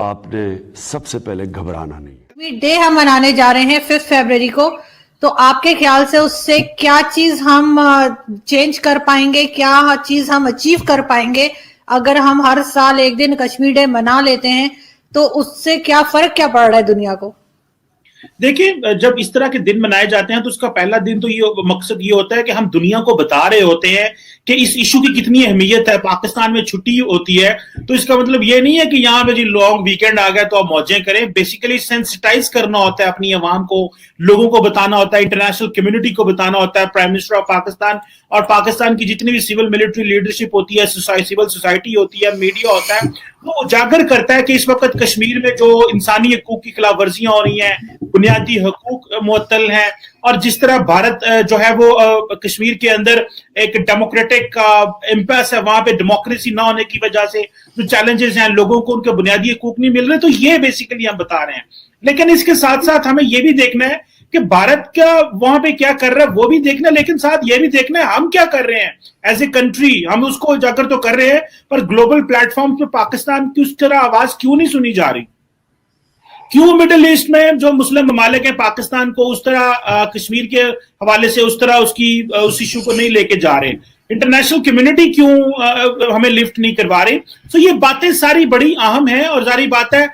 आपने सबसे पहले घबराना नहीं है। कश्मीर डे हम मनाने जा रहे हैं 5 फरवरी को, तो आपके ख्याल से उससे क्या चीज हम चेंज कर पाएंगे, क्या चीज हम अचीव कर पाएंगे अगर हम हर साल एक दिन कश्मीर डे मना लेते हैं? तो उससे क्या फर्क क्या पड़ रहा है दुनिया को? देखिए, जब इस तरह के दिन मनाए जाते हैं तो उसका पहला दिन तो ये मकसद ये होता है कि हम दुनिया को बता रहे होते हैं कि इस इशू की कितनी अहमियत है। पाकिस्तान में छुट्टी होती है तो इसका मतलब ये नहीं है कि यहाँ पे जी लॉन्ग वीकेंड आ गया तो आप मौजें करें। बेसिकली सेंसिटाइज करना होता है अपनी आवाम को, लोगों को बताना होता है, इंटरनेशनल कम्युनिटी को बताना होता है। प्राइम मिनिस्टर ऑफ पाकिस्तान और पाकिस्तान की जितनी भी सिविल मिलिट्री लीडरशिप होती है, सिविल सोसाइटी होती है, मीडिया होता है, वो उजागर करता है कि इस वक्त कश्मीर में जो इंसानी हकूक की खिलाफ वर्जियां हो रही हैं, बुनियादी हकूक मुअत्तल हैं, और जिस तरह भारत जो है वो कश्मीर के अंदर एक डेमोक्रेटिक इम्पैस है, वहां पे डेमोक्रेसी ना होने की वजह से जो चैलेंजेस हैं, लोगों को उनके बुनियादी हकूक नहीं मिल रहे। तो ये बेसिकली हम बता रहे हैं। लेकिन इसके साथ साथ हमें यह भी देखना है कि भारत क्या वहां पे क्या कर रहा है वो भी देखना है, लेकिन साथ ये भी देखना है हम क्या कर रहे हैं एज ए कंट्री। हम उसको उजागर तो कर रहे हैं, पर ग्लोबल प्लेटफॉर्म पे पाकिस्तान की उस तरह आवाज क्यों नहीं सुनी जा रही? क्यों मिडिल ईस्ट में जो मुस्लिम ममालिक हैं पाकिस्तान को उस तरह कश्मीर के हवाले से उस तरह उस इशू को नहीं लेके जा रहे? इंटरनेशनल कम्युनिटी क्यों हमें लिफ्ट नहीं करवा रही? तो ये बातें सारी बड़ी अहम हैं और जारी बात है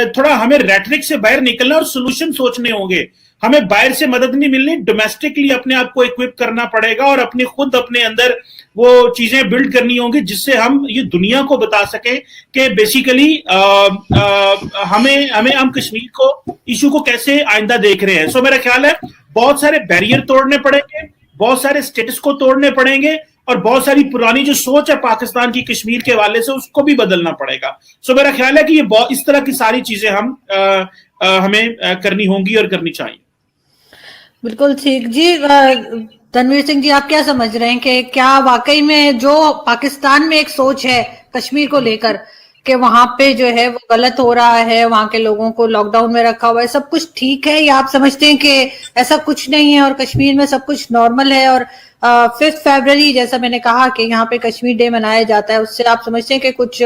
थोड़ा हमें रेटरिक से बाहर निकलना और सोल्यूशन सोचने होंगे। हमें बाहर से मदद नहीं मिलनी, डोमेस्टिकली अपने आप को इक्विप करना पड़ेगा और अपने अंदर वो चीजें बिल्ड करनी होंगी जिससे हम ये दुनिया को बता सके कि बेसिकली हम कश्मीर को इशू को कैसे आइंदा देख रहे हैं। सो मेरा ख्याल है बहुत सारे बैरियर तोड़ने पड़ेंगे, बहुत सारे स्टेटस को तोड़ने पड़ेंगे और बहुत सारी पुरानी जो सोच है पाकिस्तान की कश्मीर के हवाले से उसको भी बदलना पड़ेगा। सो मेरा ख्याल है कि ये इस तरह की सारी चीजें हमें करनी होंगी और करनी चाहिए। बिल्कुल ठीक जी। तनवीर सिंह जी, आप क्या समझ रहे हैं कि क्या वाकई में जो पाकिस्तान में एक सोच है कश्मीर को लेकर कि वहां पे जो है वो गलत हो रहा है, वहां के लोगों को लॉकडाउन में रखा हुआ है, सब कुछ ठीक है, या आप समझते हैं कि ऐसा कुछ नहीं है और कश्मीर में सब कुछ नॉर्मल है? और 5 फरवरी जैसा मैंने कहा कि यहाँ पे कश्मीर डे मनाया जाता है, उससे आप समझते हैं कि कुछ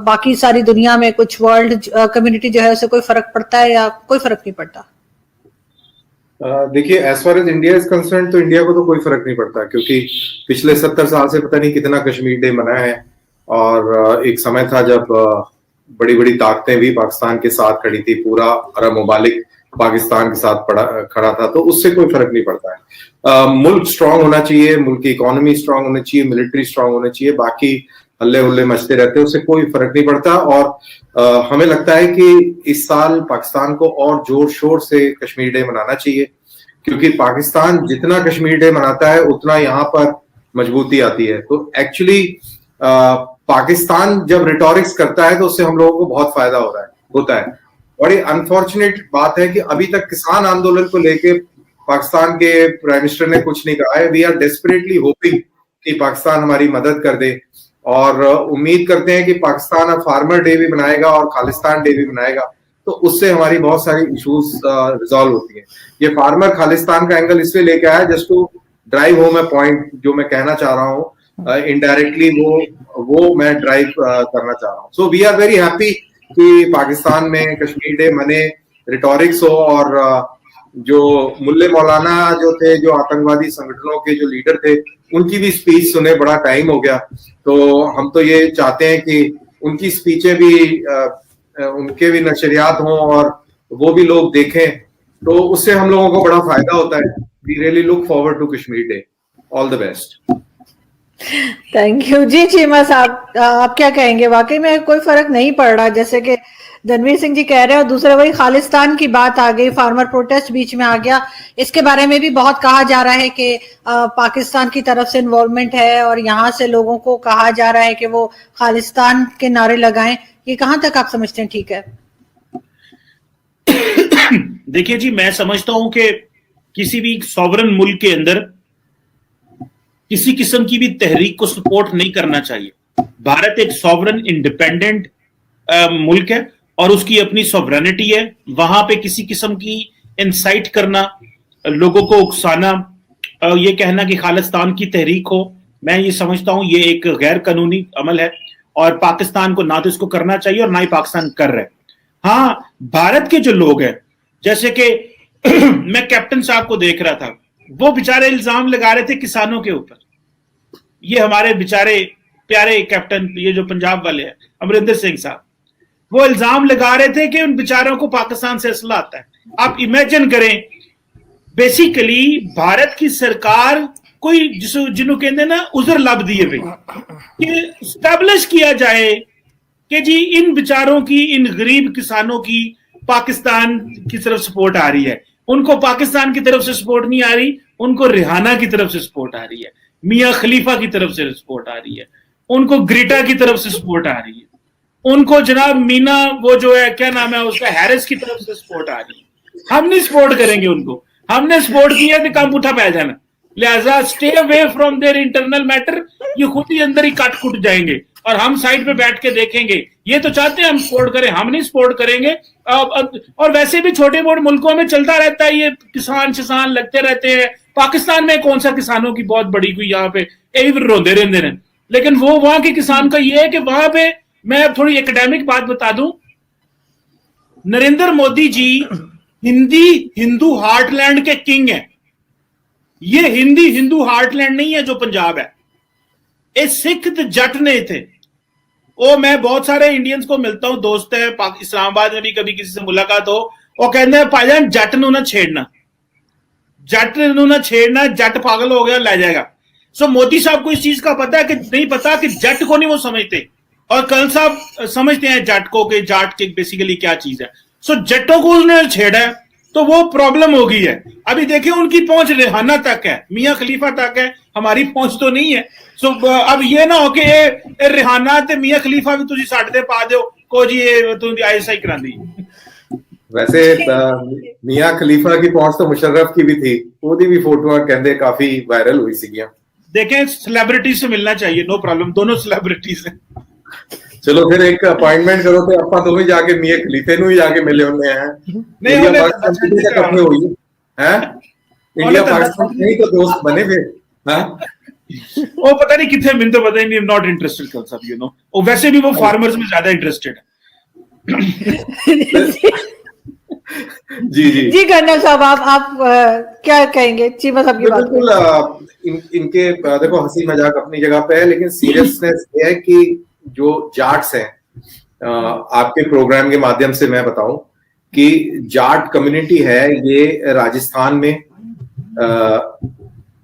बाकी सारी दुनिया में, कुछ वर्ल्ड कम्युनिटी जो है उससे कोई फर्क पड़ता है या कोई फर्क नहीं पड़ता? देखिए, as far as India is concern तो इंडिया को तो कोई फर्क नहीं पड़ता, क्योंकि पिछले 70 साल से पता नहीं कितना कश्मीर डे मना है। और एक समय था जब बड़ी बड़ी ताकतें भी पाकिस्तान के साथ खड़ी थी, पूरा अरब ममालिक पाकिस्तान के साथ खड़ा था, तो उससे कोई फर्क नहीं पड़ता है। मुल्क स्ट्रांग होना चाहिए, मुल्क की इकोनॉमी स्ट्रांग होनी चाहिए, मिलिट्री स्ट्रांग होनी चाहिए, बाकी हल्ले हुल्ले मचते रहते हैं, उससे कोई फर्क नहीं पड़ता। और हमें लगता है कि इस साल पाकिस्तान को और जोर शोर से कश्मीर डे मनाना चाहिए, क्योंकि पाकिस्तान जितना कश्मीर डे मनाता है उतना यहाँ पर मजबूती आती है। तो एक्चुअली पाकिस्तान जब रिटोरिक्स करता है तो उससे हम लोगों को बहुत फायदा होता है। बड़ी अनफॉर्चुनेट बात है कि अभी तक किसान आंदोलन को लेके पाकिस्तान के प्राइम मिनिस्टर ने कुछ नहीं कहा है। वी आर डेस्परेटली होपिंग कि पाकिस्तान हमारी मदद कर दे, और उम्मीद करते हैं कि पाकिस्तान अब फार्मर डे भी बनाएगा और खालिस्तान डे भी बनाएगा, तो उससे हमारी बहुत सारी इश्यूज रिजॉल्व होती हैं। ये फार्मर खालिस्तान का एंगल इसलिए लेके आया just to drive home a point जो मैं कहना चाह रहा हूँ, इनडायरेक्टली वो मैं ड्राइव करना चाह रहा हूँ। So we are very happy कि पाकिस्तान में कश्मीर डे मने, रिटोरिक्स हो, और जो मुल्ले मौलाना जो थे, जो आतंकवादी संगठनों के जो लीडर थे, उनकी भी स्पीच सुने, बड़ा टाइम हो गया। तो हम तो ये चाहते हैं कि उनकी स्पीचें भी उनके भी नशरियात हों और वो भी लोग देखें, तो उससे हम लोगों को बड़ा फायदा होता है। We really look forward to Kashmir day. All the best. Thank you ji. Cheema साहब, आप क्या कहेंगे? वाकई में कोई फर्क नहीं पड़ रहा जैसे कि धनवीर सिंह जी कह रहे हैं, और दूसरा वही खालिस्तान की बात आ गई, फार्मर प्रोटेस्ट बीच में आ गया। इसके बारे में भी बहुत कहा जा रहा है कि पाकिस्तान की तरफ से इन्वॉल्वमेंट है और यहाँ से लोगों को कहा जा रहा है कि वो खालिस्तान के नारे लगाएं। ये कहां तक आप समझते हैं ठीक है? देखिए जी, मैं समझता हूं कि किसी भी सॉवरन मुल्क के अंदर किसी किस्म की भी तहरीक को सपोर्ट नहीं करना चाहिए। भारत एक सॉवरन इंडिपेंडेंट मुल्क है और उसकी अपनी सॉवरेनिटी है। वहां पे किसी किस्म की इंसाइट करना, लोगों को उकसाना, ये कहना कि खालिस्तान की तहरीक हो, मैं ये समझता हूं ये एक गैर कानूनी अमल है और पाकिस्तान को ना तो इसको करना चाहिए और ना ही पाकिस्तान कर रहा है। हाँ, भारत के जो लोग हैं, जैसे कि मैं कैप्टन साहब को देख रहा था, वो बेचारे इल्जाम लगा रहे थे किसानों के ऊपर। ये हमारे बेचारे प्यारे कैप्टन, ये जो पंजाब वाले हैं, अमरिंदर सिंह साहब, वो इल्जाम लगा रहे थे कि उन बेचारों को पाकिस्तान से असला आता है। आप इमेजिन करें, बेसिकली भारत की सरकार कोई जिन्हों कहते हैं ना उजर लब दिए भाई, कि स्टैब्लिश किया जाए कि जी इन बेचारों की, इन गरीब किसानों की पाकिस्तान की तरफ सपोर्ट आ रही है, उनको पाकिस्तान की तरफ से सपोर्ट नहीं आ रही, उनको रिहाना की तरफ से सपोर्ट आ रही है, मियां खलीफा की तरफ से सपोर्ट आ रही है, उनको ग्रीटा की तरफ से सपोर्ट आ रही है, उनको जनाब मीना वो जो है क्या नाम है उसका हैरिस की तरफ से सपोर्ट आ रही है। हम नहीं सपोर्ट करेंगे उनको, हमने सपोर्ट किया तो काम उठा पै जाना, लिहाजा stay away from their internal matter, ये खुद ही अंदर ही कट कुट जाएंगे और हम साइड पे बैठ के देखेंगे। ये तो चाहते हैं हम सपोर्ट करें, हम नहीं सपोर्ट करेंगे। और वैसे भी छोटे मोटे मुल्कों में चलता रहता है, ये किसान शिसान लगते रहते हैं। पाकिस्तान में कौन सा किसानों की बहुत बड़ी कोई यहाँ पे यही रोंदे रहते हैं, लेकिन वो वहां के किसान का ये है कि वहां पे, मैं अब थोड़ी एकेडमिक बात बता दूं, नरेंद्र मोदी जी हिंदू हार्टलैंड के किंग हैं। ये हिंदू हार्टलैंड नहीं है जो पंजाब है, ये सिख जट ने थे। ओ मैं बहुत सारे इंडियंस को मिलता हूं, दोस्त है इस्लामाबाद में भी, कभी किसी से मुलाकात हो, वो कहते हैं भाईजान जट नू ना छेड़ना, जट नू ना छेड़ना, जट पागल हो गया ले जाएगा। सो मोदी साहब को इस चीज का पता है कि नहीं पता कि जट को नहीं वो समझते, और कर्नल साहब समझते हैं जट को कि जाट के बेसिकली क्या चीज है। सो जट्टों को उसने छेड़ा है तो वो प्रॉब्लम हो गई है। अभी देखिए उनकी पहुंच रिहाना तक है, मियां खलीफा तक है, हमारी पहुंच तो नहीं है। सो अब ये ना हो कि रिहाना ते मियां खलीफा भी तुझी साडे ते पा दो को जी ये तुम आईएसआई करा दी। वैसे मियां खलीफा की पहुंच तो मुशर्रफ की भी थी, ओदी भी फोटो कहते काफी वायरल हुई सीगियां। देखें सेलिब्रिटी से मिलना चाहिए, नो प्रॉब्लम, दोनों सेलिब्रिटीज हैं। चलो फिर एक अपॉइंटमेंट करो तो ਆਪਾਂ ਦੋਵੇਂ ਜਾ ਕੇ ਮੀਆਂ ਖਲੀਫੇ ਨੂੰ ਹੀ ਜਾ ਕੇ ਮਿਲੇ ਹੁੰਦੇ ਆ। नहीं इंडिया पाकिस्तान की इकट्ठे हुई है, इंडिया पाकिस्तान नहीं तो दोस्त बने फिर। हाँ वो पता नहीं कितने मिनट, पता ही नहीं, नॉट इंटरेस्टेड कर सब, यू नो। वो वैसे भी वो फार्मर्स में ज्यादा इंटरेस्टेड है। जी जी जी कर्नल साहब, आप क्या कहेंगे चीमा साहब की बात? बिल्कुल इनके देखो हंसी मजाक अपनी जगह पे है, लेकिन सीरियसनेस ये है कि जो जाट्स हैं, आपके प्रोग्राम के माध्यम से मैं बताऊं कि जाट कम्युनिटी है ये राजस्थान में,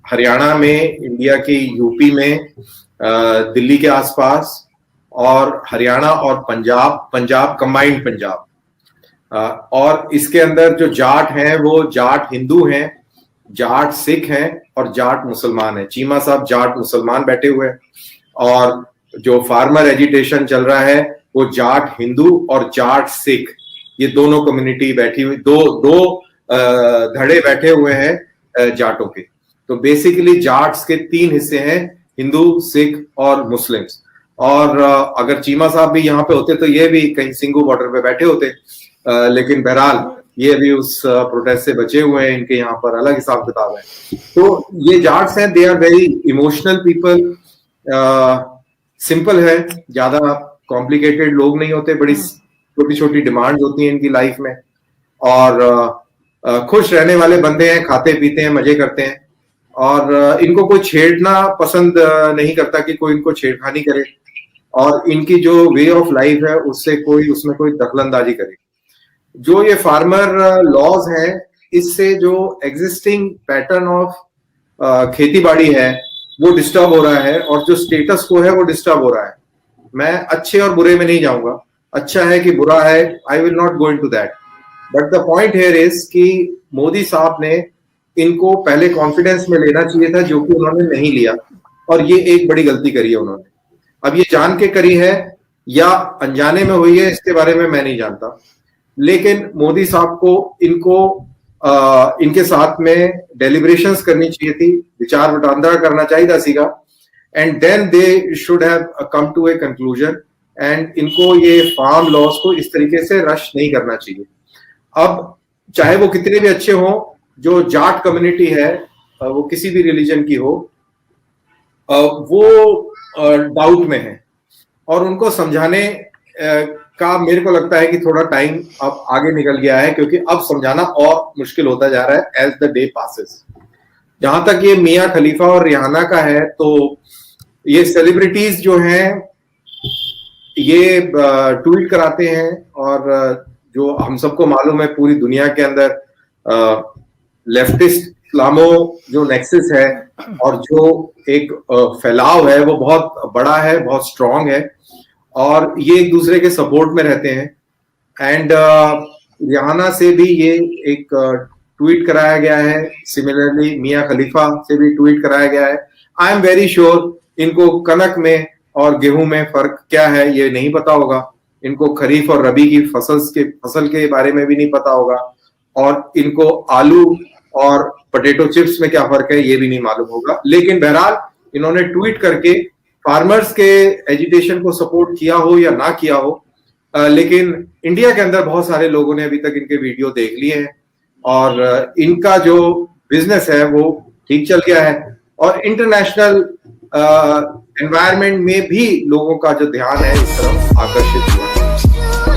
हरियाणा में, इंडिया की यूपी में, दिल्ली के आसपास, और हरियाणा और पंजाब कंबाइंड पंजाब, और इसके अंदर जो जाट हैं वो जाट हिंदू हैं, जाट सिख हैं और जाट मुसलमान हैं। चीमा साहब जाट मुसलमान बैठे हुए हैं, और जो फार्मर एजिटेशन चल रहा है वो जाट हिंदू और जाट सिख, ये दोनों कम्युनिटी बैठी हुई, दो धड़े बैठे हुए हैं जाटों के। तो बेसिकली जाट्स के 3 हिस्से हैं, हिंदू, सिख और मुस्लिम्स। और अगर चीमा साहब भी यहाँ पे होते तो ये भी कहीं सिंगू बॉर्डर पे बैठे होते, लेकिन बहरहाल ये भी उस प्रोटेस्ट से बचे हुए हैं, इनके यहाँ पर अलग हिसाब किताब है। तो ये जाट्स हैं, they are very emotional people, simple है, ज्यादा कॉम्प्लिकेटेड लोग नहीं होते, बड़ी छोटी छोटी डिमांड्स होती हैं इनकी लाइफ में, और खुश रहने वाले बंदे हैं, खाते पीते हैं, मजे करते हैं, और इनको कोई छेड़ना पसंद नहीं करता कि कोई इनको छेड़खानी करे, और इनकी जो वे ऑफ लाइफ है उसमें कोई दखलंदाजी करे। जो ये फार्मर लॉज हैं, इससे जो एग्जिस्टिंग पैटर्न ऑफ खेती बाड़ी है वो डिस्टर्ब हो रहा है, और जो स्टेटस को है वो डिस्टर्ब हो रहा है। मैं अच्छे और बुरे में नहीं जाऊंगा, अच्छा है कि बुरा है, I will not go into that, but the point here is कि मोदी साहब ने इनको पहले कॉन्फिडेंस में लेना चाहिए था, जो कि उन्होंने नहीं लिया, और ये एक बड़ी गलती करी है उन्होंने। अब ये जान के करी है या अनजाने में हुई है, इसके बारे में मैं नहीं जानता, लेकिन मोदी साहब को इनके साथ में डेलिब्रेशंस करनी चाहिए थी, विचार वटांदरा करना चाहिए सीगा, and then they should have come to a conclusion, and इनको ये फार्म लॉस को इस तरीके से रश नहीं करना चाहिए। अब चाहे वो कितने भी अच्छे हों, जो जाट कम्युनिटी है वो किसी भी रिलीजन की हो, वो डाउट में है, और उनको समझाने का मेरे को लगता है कि थोड़ा टाइम अब आगे निकल गया है, क्योंकि अब समझाना और मुश्किल होता जा रहा है एज द डे पासेस। जहां तक ये मियां खलीफा और रिहाना का है, तो ये सेलिब्रिटीज जो हैं ये ट्वीट कराते हैं, और जो हम सबको मालूम है पूरी दुनिया के अंदर लेफ्टिस्ट इस्लामो जो नेक्सस है और जो एक फैलाव है वो बहुत बड़ा है, बहुत स्ट्रांग है, और ये एक दूसरे के सपोर्ट में रहते हैं। एंड रिहाना से भी ये एक ट्वीट कराया गया है, सिमिलरली मियां खलीफा से भी ट्वीट कराया गया है। आई एम वेरी श्योर इनको कनक में और गेहूं में फर्क क्या है ये नहीं पता होगा, इनको खरीफ और रबी की फसल के बारे में भी नहीं पता होगा, और इनको आलू और पोटैटो चिप्स में क्या फर्क है ये भी नहीं मालूम होगा। लेकिन बहरहाल इन्होंने ट्वीट करके फार्मर्स के एजिटेशन को सपोर्ट किया हो या ना किया हो, लेकिन इंडिया के अंदर बहुत सारे लोगों ने अभी तक इनके वीडियो देख लिए हैं, और इनका जो बिजनेस है वो ठीक चल गया है, और इंटरनेशनल एनवायरनमेंट में भी लोगों का जो ध्यान है इस तरफ आकर्षित हुआ है।